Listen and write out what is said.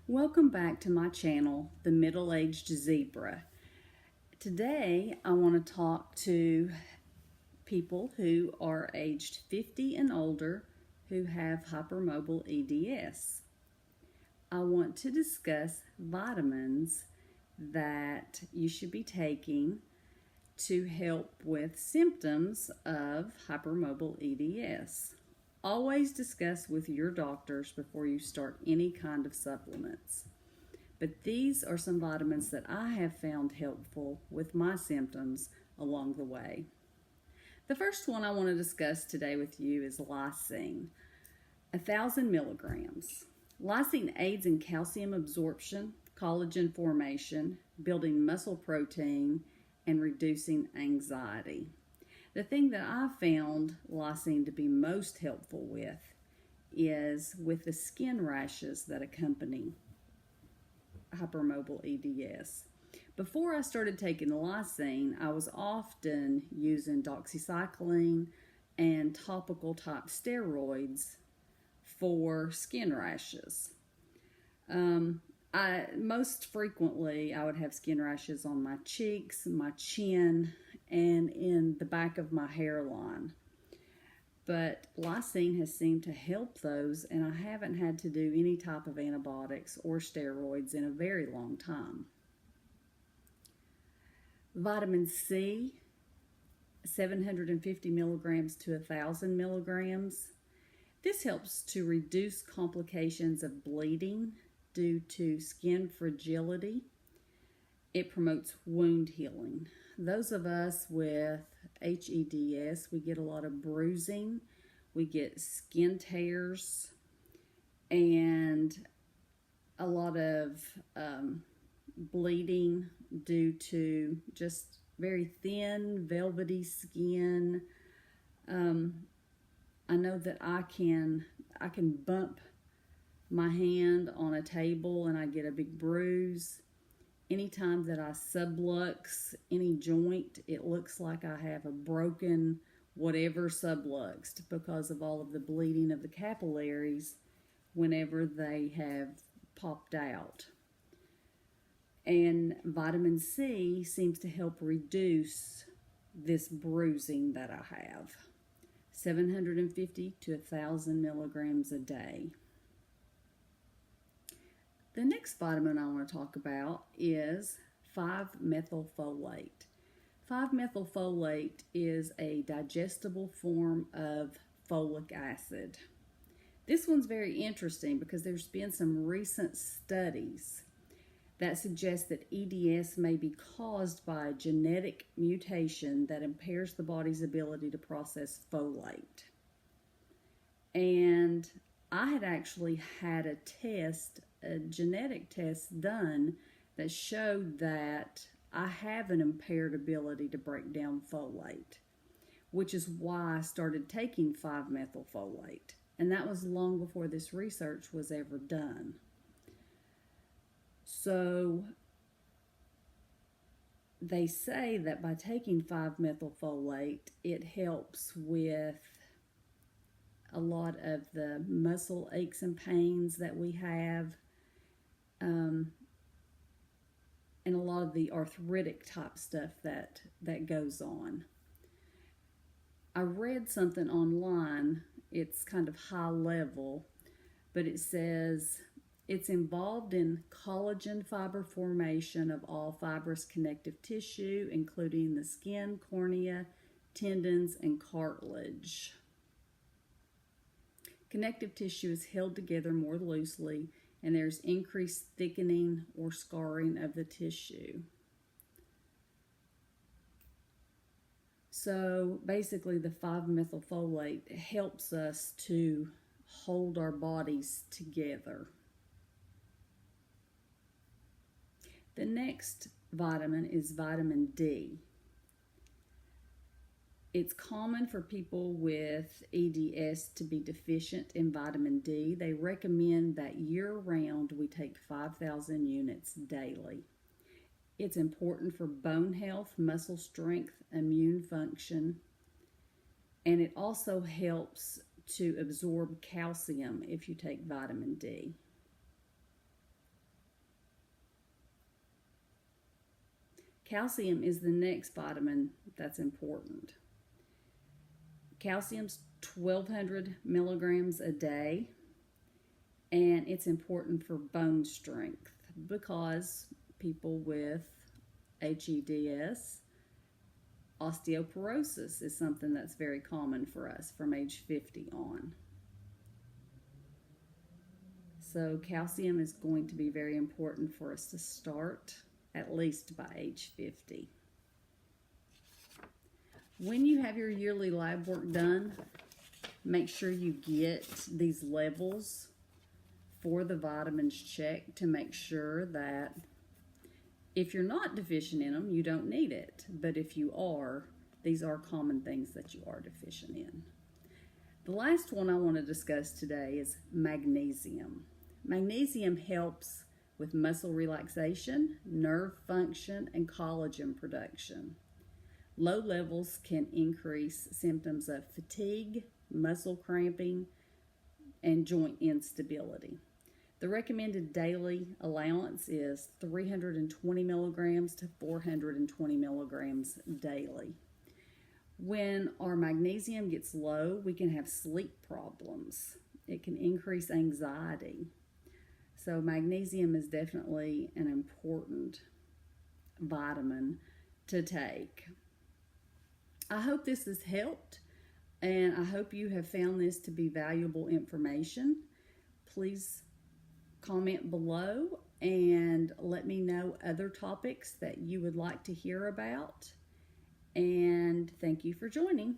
Welcome back to my channel, The Middle-Aged Zebra. Today I want to talk to people who are aged 50 and older who have hypermobile EDS. I want to discuss vitamins that you should be taking to help with symptoms of hypermobile EDS. Always discuss with your doctors before you start any kind of supplements. But these are some vitamins that I have found helpful with my symptoms along the way. The first one I want to discuss today with you is lysine, 1,000 milligrams. Lysine aids in calcium absorption, collagen formation, building muscle protein, and reducing anxiety. The thing that I found lysine to be most helpful with is with the skin rashes that accompany hypermobile EDS. Before I started taking lysine, I was often using doxycycline and topical type steroids for skin rashes. Most frequently I would have skin rashes on my cheeks, my chin, and in the back of my hairline. But lysine has seemed to help those, and I haven't had to do any type of antibiotics or steroids in a very long time. Vitamin C, 750 milligrams to 1,000 milligrams. This helps to reduce complications of bleeding due to skin fragility. It promotes wound healing. Those of us with HEDS, we get a lot of bruising, we get skin tears, and a lot of bleeding due to just very thin, velvety skin. I know that I can bump my hand on a table and I get a big bruise. Anytime that I sublux any joint, it looks like I have a broken whatever subluxed because of all of the bleeding of the capillaries whenever they have popped out. And vitamin C seems to help reduce this bruising that I have. 750 to 1,000 milligrams a day. The next vitamin I want to talk about is 5-methylfolate. 5-methylfolate is a digestible form of folic acid. This one's very interesting because there's been some recent studies that suggest that EDS may be caused by a genetic mutation that impairs the body's ability to process folate. And I had actually had a genetic test done that showed that I have an impaired ability to break down folate, which is why I started taking 5-methylfolate. And that was long before this research was ever done. So they say that by taking 5-methylfolate, it helps with a lot of the muscle aches and pains that we have, and a lot of the arthritic type stuff that goes on. I read something online, it's kind of high level, but it says it's involved in collagen fiber formation of all fibrous connective tissue, including the skin, cornea, tendons, and cartilage. Connective tissue is held together more loosely, and there's increased thickening or scarring of the tissue. So basically the 5-methylfolate helps us to hold our bodies together. The next vitamin is vitamin D. It's common for people with EDS to be deficient in vitamin D. They recommend that year-round we take 5,000 units daily. It's important for bone health, muscle strength, immune function, and it also helps to absorb calcium if you take vitamin D. Calcium is the next vitamin that's important. Calcium's 1,200 milligrams a day, and it's important for bone strength because people with HEDS, osteoporosis is something that's very common for us from age 50 on. So calcium is going to be very important for us to start at least by age 50. When you have your yearly lab work done, make sure you get these levels for the vitamins checked to make sure that if you're not deficient in them, you don't need it. But if you are, these are common things that you are deficient in. The last one I want to discuss today is magnesium. Magnesium helps with muscle relaxation, nerve function, and collagen production. Low levels can increase symptoms of fatigue, muscle cramping, and joint instability. The recommended daily allowance is 320 milligrams to 420 milligrams daily. When our magnesium gets low, we can have sleep problems. It can increase anxiety. So magnesium is definitely an important vitamin to take. I hope this has helped, and I hope you have found this to be valuable information. Please comment below and let me know other topics that you would like to hear about. And thank you for joining.